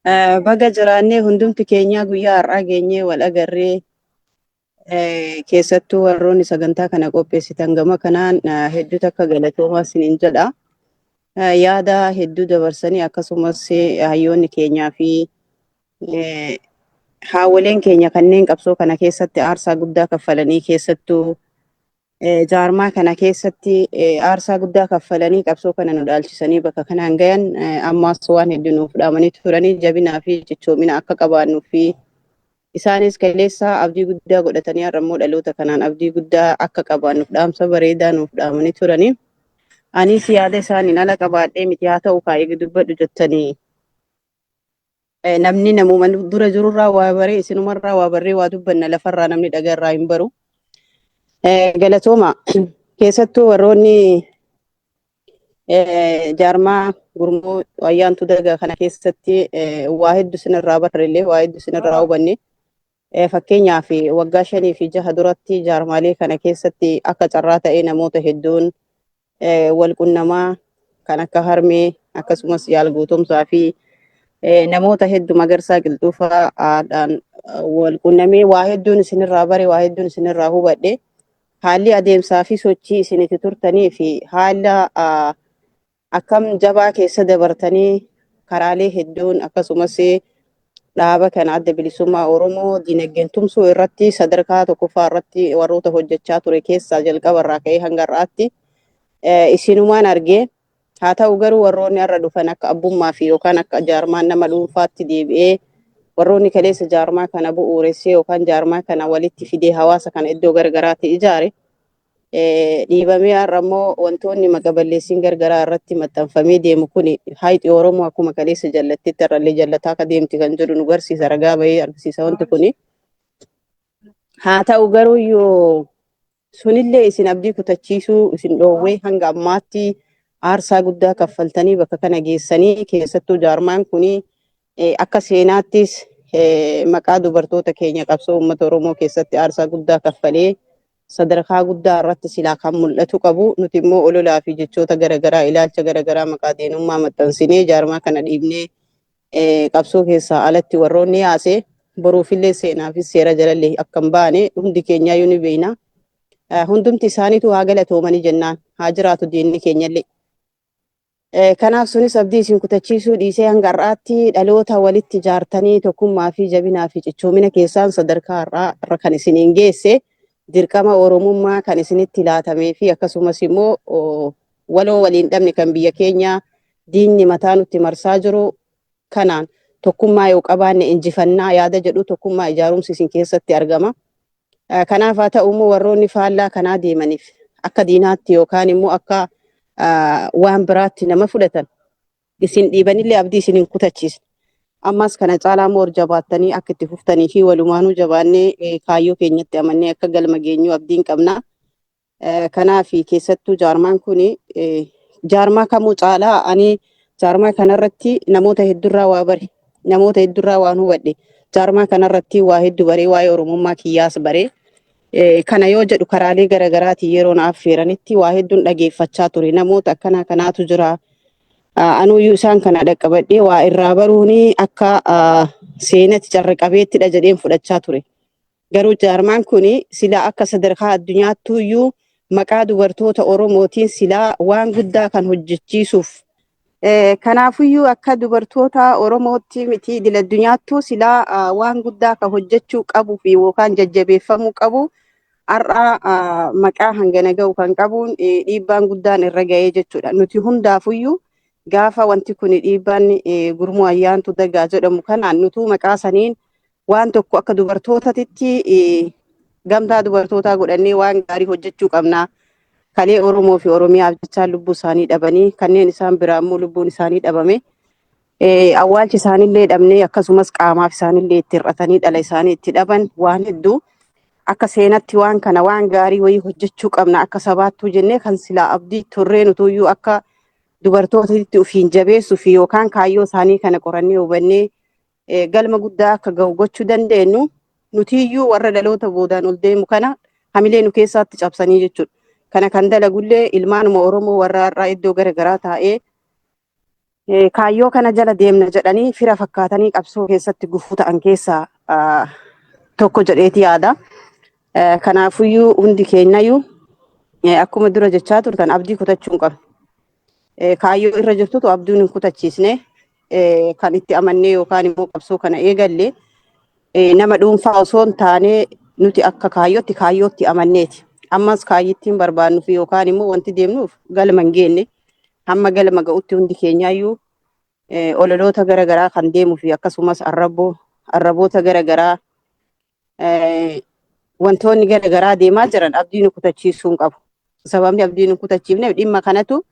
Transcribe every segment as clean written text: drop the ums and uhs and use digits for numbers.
Baga jiraannee hundumti keenya guyyaa har'aa geenyee wal agarree keessattuu warroonni sagantaa kana qopheessitan gama kanaan hedduu takka galatoomaa isiniin jedha. Yaada hedduu dabarsanii akkasumas hayyoonni keenyaa fi haawwoleen keenya kanneen qabsoo kana keessatti aarsaa guddaa kaffalanii keessattuu jaarmaa kana keessatti aarsaa guddaa kaffalanii qabsoo kana nu dhaalchisanii bakka kanaan gayan ammaas waan hedduu nuuf dhaamanii turanii jabinaa fi cichoomina akka qabaannuu fi isaanis kaleessaa abdii guddaa godhatanii har'ammoo dhaloota kanaan abdii guddaa akka qabaannuuf dhaamsa bareedaa nuuf dhaamanii turanii. Anis yaada isaaniin ala qabaadhee miti haa ta'u kaayee dubbadhu jettanii namni namuma dura jirurraa waa baree isinumarraa waa barree waa dubbanna lafarraa namni dhagarraa hin baru. Galatooma keessattuu warroonni jaarmaa gurmuu ayyaantu dagaa kana keessatti waa hedduu sinirraa barreellee waa hedduu sinirraa hubanne fakkeenyaaf waggaa 5 fi 6 duratti jaarmaalee kana keessatti akka carraa ta'ee namoota hedduun wal qunnamaa kan akka harmee akkasumas yaalguutumsaa fi namoota hedduu magarsaa qilxuufaadhaan wal qunnamee waa hedduun isinirraa bare waa hedduun isinirraa hubadhe. Haalli adeemsaa fi sochii isinitti turtanii fi haala akkam jabaa keessa dabartanii karaalee hedduun akkasumas dhaaba kana adda bilisummaa Oromoo dinagdeen tumsuu irratti sadarkaa tokkoffaa irratti warroota hojjechaa ture keessaa jalqabarraa ka'ee hanga har'aatti isinumaan argee haa ta'u garuu warroonni har'a dhufan akka abbummaa fi yookaan akka jaarmaan nama dhuunfaatti deebi'ee warroonni kaleessa jaarmaa kana bu'uuressee yookaan jaarmaa kana walitti fidee hawaasa kana iddoo garagaraatti ijaare dhiibamee har'ammoo wantoonni maqaballeessiin garagaraa irratti maxxanfamee deemu kun hayxi Oromoo akkuma kaleessa jallattitti har'allee jallataa akka deemti kan jedhu nu garsiisa ragaa bahee argisiisa wanti kuni. Haa ta'u garuu yoo sunillee isin abdii kutachiisuu isin dhoowwee hanga ammaatti aarsaa guddaa kaffaltanii bakka kana geessanii keessattuu jaarmaan kuni akka seenaattis maqaa dubartoota keenya qabsoo uummata Oromoo keessatti aarsaa guddaa kaffalee sadarkaa guddaa irratti silaa kan mul'atu qabu nuti immoo ololaa fi jechoota garagaraa ilaalcha garagaraa maqaa deenummaa maxxansinee jaarmaa kana dhiibnee qabsoo keessaa alatti warroonni yaase boruufillee seenaa fi seera jalallee akka hin baane hundi keenyaayyuu ni beekna. Hundumti isaaniitu haa galatoomanii jennaan haa jiraatu diinni keenyallee. Kanaaf sunis abdii isin kutachiisuu dhiisee hanga har'aatti dhaloota walitti jaartanii tokkummaa fi jabinaa fi cichoomina keessaan sadarkaa har'aa kan isiniin geesse dirqama Oromummaa kan isinitti laatamee fi akkasumas immoo waloo waliin dhabne kan biyya keenya diinni mataa nutti marsaa jiru kanaan tokkummaa yoo qabaanne injifannaa yaada jedhu tokkummaa ijaarumsi isin keessatti argama. Kanaaf haa ta'u immoo warroonni faallaa kanaa deemaniif akka diinaatti yookaan immoo akka waan biraatti nama fudhatan isin dhiibanillee abdii isinin kutachiisa. Ammas kana caalaa moo jabaattanii akka itti fuftanii fi walumaanuu jabaannee kaayyoo keenyatti amannee akka galma geenyu abdiin qabna. Kanaaf keessattuu jaarmaan kun jaarmaa kamuu caalaa ani jaarmaa kanarratti namoota hedduurraa waa bare namoota hedduurraa waan hubadhe jaarmaa kanarratti waa hedduu baree waa'ee Oromummaa kiyyaas baree kana yoo jedhu karaalee garaagaraatiin yeroo naaf feeranitti waa hedduun dhageeffachaa ture namoota akkana kanaatu jira. Anuyyuu isaan kana dhaqqabadhee waa irraa baruuni akka seenatti carra-qabeettidha jedheen fudhachaa ture. Garuu jaarmaan kun silaa akka sadarkaa addunyaattuyyuu maqaa dubartoota Oromootiin silaa waan guddaa kan hojjechiisuuf. Kanaafuyyuu akka dubartoota Oromootti miti idil addunyaattuu silaa waan guddaa kan hojjechuu qabuu fi yookaan jajjabeeffamuu qabu. Har'a maqaa hangana ga'u kan qabuun dhiibbaan guddaan irra ga'ee jechuudha. Nuti hundaafuyyuu gaafa wanti kun dhiibbaan gurmuu ayyaantu dagaa jedhamu kanaan nutu maqaa saniin waan tokko akka dubartootatti gamtaa dubartootaa godhannee waan gaarii hojjechuu qabna. Kalee Oromoo fi Oromiyaaf jechaa lubbuu isaanii dhabanii kanneen isaan biraa immoo lubbuun isaanii dhabame awwaalchi isaaniillee dhabnee akkasumas qaamaaf isaaniillee itti hir'atanii dhala isaanii itti dhaban waan hedduu akka seenatti waan kana waan gaarii wayii hojjechuu qabna akka sabaattuu jennee kan silaa abdii turree nutuyyuu akka dubartootatti ofiin jabeessuu fi yookaan kaayyoo isaanii kana qorannee hubannee galma guddaa akka ga'u gochuu dandeenyu nutiyyuu warra dhaloota boodaan ol deemu kana hamilee nu keessaatti cabsanii jechuudha. Kana kan dalagullee ilmaanuma Oromoo warra har'aa iddoo garagaraa taa'ee Kaayyoo kana jala deemna jedhanii fira fakkaatanii qabsoo keessatti gufuu ta'an keessaa tokko jedheeti yaada. Kanaafuyyuu hundi keenyayyuu akkuma dura jechaa turtan abdii kutachuu hin qabnu. Kaayyoo irra jirtutu abdiin hin kutachiisne kan itti amannee yookaan immoo qabsoo kana eegalle nama dhuunfaa osoo hin taane nuti akka kaayyootti amanneeti. Ammas kaayyittiin barbaannuuf yookaan immoo wanti deemnuuf galma hin geenne hamma galma ga'utti hundi keenyaayyuu ololoota garaagaraa kan deemuu fi akkasumas arraboota garaagaraa wantoonni garaagaraa deemaa jiran abdii nu kutachiisuu hin qabu. Sababni abdii nu kutachiifneef dhimma kanatu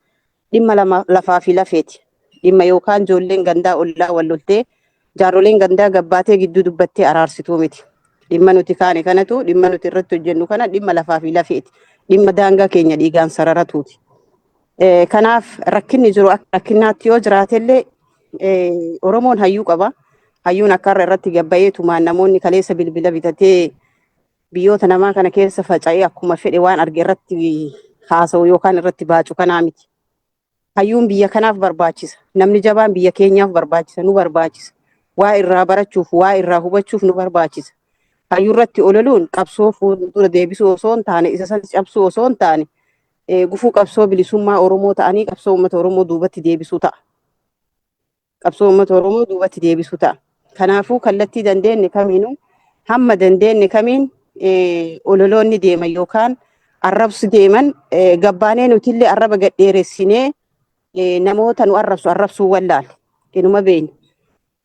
dhimma lafaa fi lafeeti. Dhimma yookaan ijoolleen gandaa ollaa wal loltee jaarroleen gandaa gabbaatee gidduu dubbattee araarsituu miti. Dhimma nuti kaane kanatu dhimma nuti irratti hojjennu kana dhimma lafaa fi lafeeti. Dhimma daangaa keenya dhiigaan sararatuuti. Kanaaf rakkinni jiru akka rakkinaatti yoo jiraatellee Oromoon hayyuu qaba. Hayyuun akka irratti gabba'ee tumaan namoonni kaleessa bilbila bitatee biyyoota namaa kana keessa faca'ee akkuma fedhe waan arge irratti haasa'u yookaan irratti baacu kanaa miti. Hayyuun biyya kanaaf barbaachisa. Namni jabaan biyya keenyaaf barbaachisa. Nu barbaachisa. Waa irraa barachuuf, waa irraa hubachuuf nu barbaachisa. Hayyuu irratti ololuun qabsoo fuuldura deebisuu osoo hin taane, isa san cabsuu osoo hin taane, gufuu qabsoo bilisummaa Oromoo ta'anii qabsoo uummata Oromoo duubatti deebisuu ta'a. Qabsoo uummata Oromoo duubatti deebisuu ta'a. Kanaafuu kallattii dandeenye kamiinuu hamma dandeenye kamiin ololoonni deeman yookaan arrabsi deeman gabbaanee nutillee arraba gadheeressinee namoota nu arrabsuu wallaale. Inuma beekna.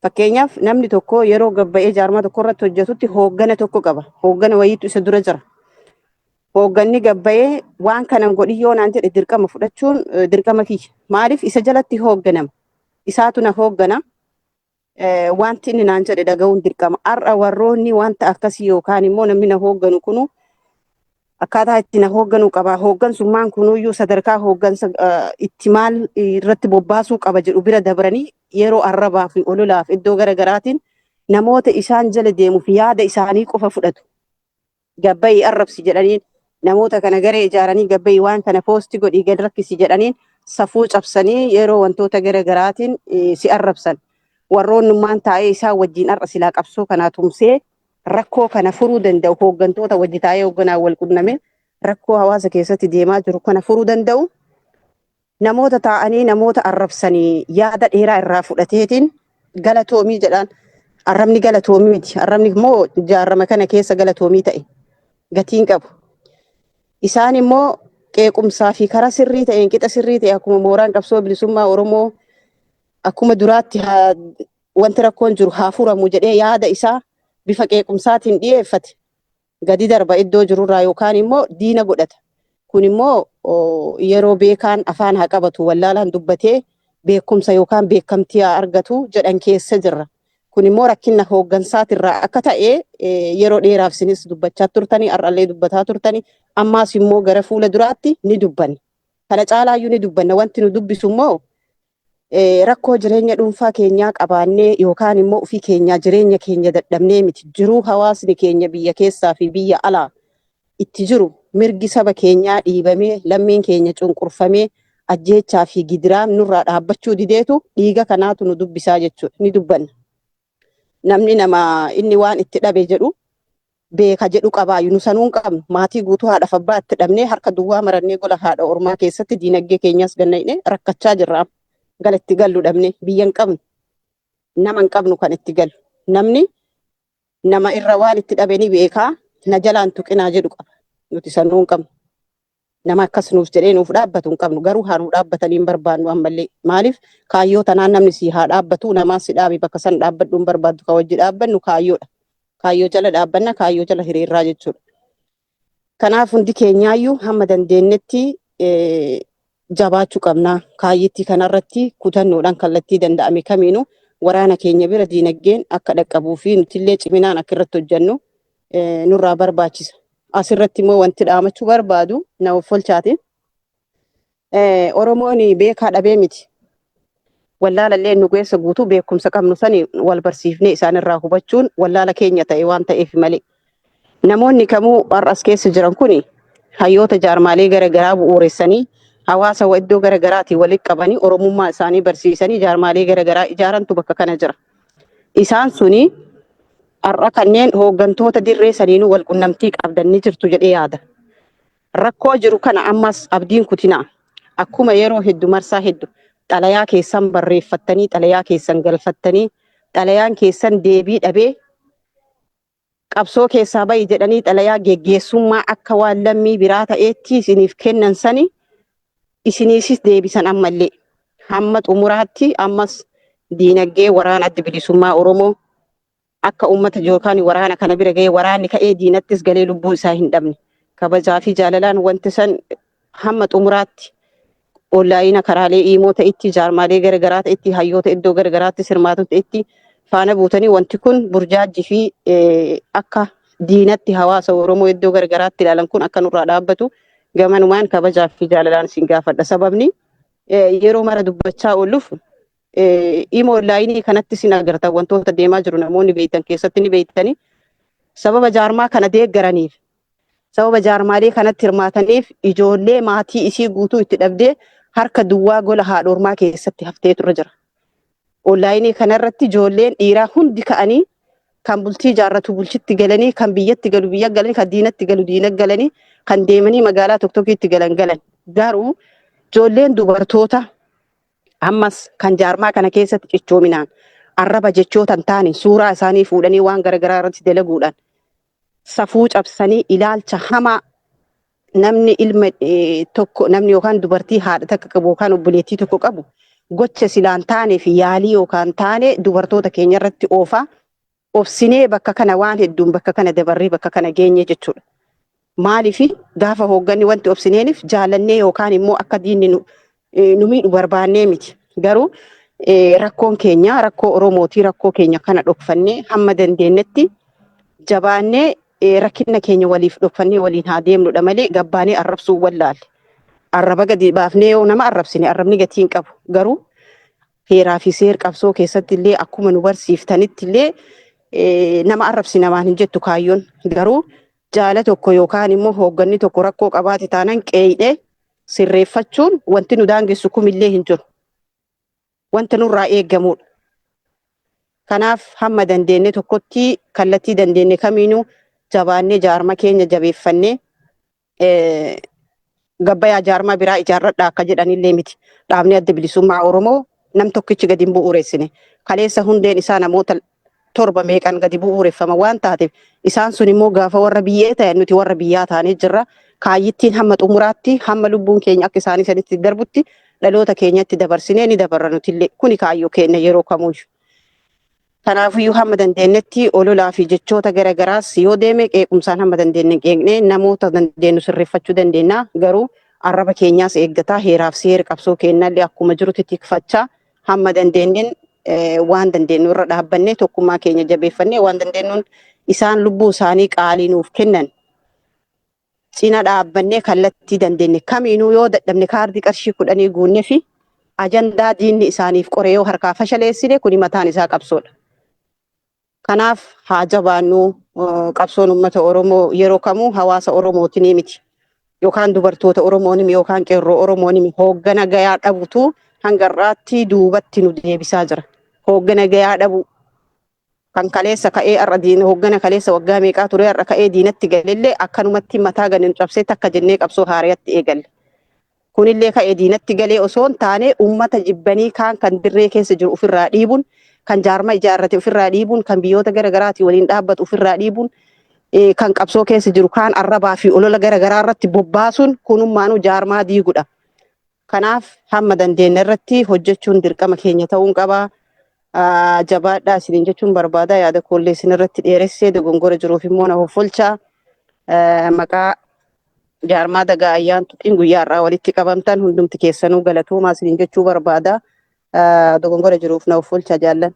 Fakkeenyaaf namni tokko yeroo gabba'ee jaarmaa tokko irratti hojjetutti hooggana tokko qaba. Hooggana wayiitu isa dura jira. Hoogganni gabba'ee waan kanan godhi yoo naan jedhe dirqama fudhachuun dirqama kiyya. Maaliif isa jalatti hoogganama? Isaatu na hooggana. Wanti inni naan jedhe dhaga'uun dirqama. Har'a warroonni wanta akkasii yookaan immoo namni na hoogganu kunu akkaataa itti na hoogganuu qaba. Hooggansummaan kunuyyuu sadarkaa hooggansa itti maal irratti bobbaasuu qaba jedhu bira dabranii yeroo arrabaa fi ololaaf iddoo garaagaraatiin namoota isaan jala deemuuf yaada isaanii qofa fudhatu. Gabbayii arrabsi jedhaniin namoota kana garee ijaaranii gabbayii waan kana poosti godhii gad rakkisi jedhaniin safuu cabsanii yeroo wantoota garaagaraatiin si arrabsan. Warroonnummaan taa'ee isaan wajjin har'a silaa qabsoo kanaa tumsee rakkoo kana furuu danda'u hooggantoota wajji taa'ee hoogganaa wal qunname rakkoo hawaasa keessatti deemaa jiru kana furuu danda'u namoota taa'anii namoota arrabsanii yaada dheeraa irraa fudhateetiin galatoomii jedhaan. Arrabni galatoomii miti. Arrabni immoo jaarrama kana keessa galatoomii ta'e gatiin qabu. Isaan immoo qeequmsaa fi karaa sirrii ta'een qixa sirrii ta'e akkuma mooraan qabsoo bilisummaa Oromoo akkuma duraatti wanti rakkoon jiru haa furamu jedhee yaada isaa bifa qeequmsaatiin dhiyeeffate gadi darba iddoo jirurraa yookaan immoo diina godhata. Kun immoo yeroo beekaan afaan haa qabatu wallaalaan dubbatee beekumsa yookaan beekamtii haa argatu jedhan keessa jirra. Kun immoo rakkina hooggансaatirraa akka ta'e yeroo dheeraaf isinis dubbachaa turtanii har'allee dubbataa turtanii ammaas immoo gara fuula duraatti ni dubbanna. Kana caalaayyuu ni dubbanna. Wanti nu dubbisu immoo rakkoo jireenya dhuunfaa keenyaa qabaannee yookaan immoo ofii keenyaa jireenya keenya dadhabnee miti. Jiruu hawaasni keenya biyya keessaa fi biyya alaa itti jiru mirgi saba keenyaa dhiibamee lammiin keenya cunqurfamee ajjeechaa fi gidiraam nurraa dhaabbachuu dideetu dhiiga kanaatu nu dubbisaa jechuudha. Ni dubbanna. Namni nama inni waan itti dhabe jedhu beeka jedhu qabaayu nu sanuun qabnu maatii guutuu haadhaaf abbaa itti dhabnee harka duwwaa marannee gola haadha ormaa keessatti diinagdee keenyas ganna'ine rakkachaa jirra. Gala itti gallu dhabne biyya hin qabnu nama hin qabnu kan itti galu namni nama irra waan itti dhabe ni beekaa na jalaan tuqinaa jedhu qaba. Nuti sanuun qabnu nama akkas nuuf jedhee nuuf dhaabbatu hin qabnu garuu haa nuuf dhaabbatanii hin barbaannu ammallee maaliif kaayyoo tanaan namni si haa dhaabbatu namaan si dhaabi bakka san dhaabbadhu hin barbaaddu ka wajji dhaabbannu kaayyoodha. Kaayyoo jala dhaabbanna kaayyoo jala hiriirraa jechuudha. Kanaaf hundi keenyaayyuu hamma dandeenyetti jabaachuu qabna. Kaayyittii kanarratti kutannoodhaan kallattii danda'ame kamiinuu waraana keenya bira diinagdeen akka dhaqqabuu fi nutillee ciminaan akka irratti hojjennu nurraa barbaachisa. Asirratti immoo wanti dhaamachuu barbaadu na offolchaatiin Oromoon beekaa dhabee miti. Wallaalallee nu geessa guutuu beekumsa qabnu sani wal barsiifnee isaanirraa hubachuun wallaala keenya ta'e waan ta'eef malee. Namoonni kamuu har'as keessa jiran kuni hayyoota jaarmaalee garaagaraa bu'uuressanii hawaasa iddoo garaagaraatii walitti qabanii oromummaa isaanii barsiisanii jaarmaalee garaagaraa ijaarantu bakka kana jira. Isaan suni har'a kanneen hooggantoota dirree saniinuu wal qunnamtii qabdanii jirtu jedhee yaada. Rakkoo jiru kana ammas abdiin kutinaa. Akkuma yeroo hedduu marsaa hedduu xalayaa keessan barreeffattanii xalayaa keessan galfattanii xalayaan keessan deebii dhabee qabsoo keessaa bahi jedhanii xalayaa geggeessummaa akka waan lammii biraa ta'eetti isiniif kennan sani isiniisis deebisan ammallee hamma xumuraatti ammas diinagdee waraana adda bilisummaa Oromoo akka uummata yookaan waraana kana bira ga'ee waraanni ka'ee diinattis galee lubbuu isaa hin dhabne kabajaa fi jaalalaan wanti san hamma xumuraatti onlaayina karaalee iimoo ta'etti jaarmaalee garaagaraa ta'etti hayyoota iddoo garaagaraatti sirmaatu ta'etti faana buutanii wanti kun burjaajii fi akka diinatti hawaasa Oromoo iddoo garaagaraatti ilaalan kun akka nurraa dhaabbatu gamanumaan kabajaa fi jaalalaan isin gaafadha. Sababni yeroo mara dubbachaa ooluuf iimoo onlaayinii kanatti isin agartan wantoota deemaa jiru namoonni beektan keessatti ni beektanii sababa jaarmaa kana deeggaraniif sababa jaarmaalee kanatti hirmaataniif ijoollee maatii isii guutuu itti dhabdee harka duwwaa gola haadhormaa keessatti haftee turre jira. Onlaayinii kanarratti ijoolleen dhiiraa hundi ka'anii kan bultii jaarratu bulchitti galanii kan biyyatti galu biyya galanii kan diinatti galu diina galanii kan deemanii magaalaa tokkotti galan garuu ijoolleen dubartoota ammas kan jaarmaa kana keessatti cichoominaan arraba jechoota hin taane suuraa isaanii fuudhanii waan garaagaraa irratti dalaguudhaan safuu cabsanii ilaalcha hamaa namni ilma tokko namni yookaan dubartii haadha takka qabu yookaan obboleettii tokko qabu gocha silaan taanee fi yaalii yookaan taane dubartoota keenya irratti oofaa obsinee bakka kana waan hedduun bakka kana dabarree bakka kana geenye jechuudha. Maaliif gaafa hoogganni wanti obsineeniif jaalannee yookaan immoo akka diinni nu miidhu barbaannee miti. Garuu rakkoon keenya rakkoo Oromootii rakkoo keenya kana dhokfannee hamma dandeenyetti jabaannee rakkina keenya waliif dhokfannee waliin haa deemnudha malee gabbaanee arrabsuu wallaalle. Arraba gadi baafnee yoo nama arrabsine arrabni gatii hin qabu. Garuu heeraa fi seer qabsoo keessatti illee akkuma nu barsiiftanitti illee nama arrabsinamaan hin jettu kaayyoon. Garuu jaala tokko yookaan immoo hoogganni tokko rakkoo qabaate taanaan qeeyidhee sirreeffachuun wanti nu daangessu kumillee hin jiru. Wanta nurraa eeggamudha. Kanaaf hamma dandeenye tokkotti kallattii dandeenye kamiinuu jabaannee jaarma keenya jabeeffannee gabbayaa jaarmaa biraa ijaarradha akka jedhanillee miti. Dhaabni adda bilisummaa Oromoo nam tokkichi gadi hin bu'uureessine. Kaleessa hundeen isaa namoota torba meeqan gadi bu'uureffama waan taateef isaan sun immoo gaafa warra biyyee ta'e nuti warra biyyaa taanee jirra. Kaayyittiin hamma xumuraatti hamma lubbuun keenya akka isaanii sanitti darbutti dhaloota keenyatti dabarsinee ni dabarra nutillee kuni kaayyoo keenya yeroo kamuyyuu. Kanaafiyyuu hamma dandeenyetti ololaa fi jechoota garaagaraas yoo deeme qeequmsaan hamma dandeenye qeeqnee namoota dandeenyu sirreeffachuu dandeenya. Garuu arraba keenyaas eeggataa heeraaf seera qabsoo keenyallee akkuma jirutti tikfachaa hamma dandeenyeen waan dandeenyu irra dhaabbannee tokkummaa keenya jabeeffannee waan dandeenyuun isaan lubbuu isaanii qaalii nuuf kennan cina dhaabbannee kallattii dandeenye kamiinuu yoo dadhabne kaardii qarshii 10 guunnee fi ajandaa diinni isaaniif qoree yoo harkaa fashaleessine kuni mataan isaa qabsoodha. Kanaaf haa jabaannu qabsoon uummata Oromoo yeroo kamuu hawaasa Oromootiin miti. Yookaan dubartoota Oromoonim yookaan qeerroo Oromoonim hooggana gayaa dhabutu hangarraatti duubatti nu deebisaa jira. Hooggana gayaa dhabu kan kaleessa ka'ee har'a diina hooggana kaleessa waggaa meeqaa ture har'a ka'ee diinatti galellee akkanumatti mataa ganin cabsee takka jennee qabsoo haariyatti eegalle. Kunillee ka'ee diinatti galee osoo hin taane uummata jibbanii kan dirree keessa jiru ofirraa dhiibuun kan jaarma ijaarrate ofirraa dhiibuun kan biyyoota garaagaraatii waliin dhaabbatu ofirraa dhiibuun kan qabsoo keessa jiru kaan arrabaa fi olola garaagaraa irratti bobbaasuun kunummaanuu jaarmaa diigudha. Kanaaf hamma dandeenye irratti hojjechuun dirqama keenya ta'uun qaba. Jabaadhaa isiniin jechuun barbaada yaada koollee isin irratti dheeressee dogongora jiruuf immoo na hoffolchaa maqaa jaarmaa dagaa ayyaantuutiin guyyaa irraa walitti qabamtan hundumti keessanuu galatoomaa isiniin jechuu barbaada. Dogongora jiruuf na hoffolchaa jaallan.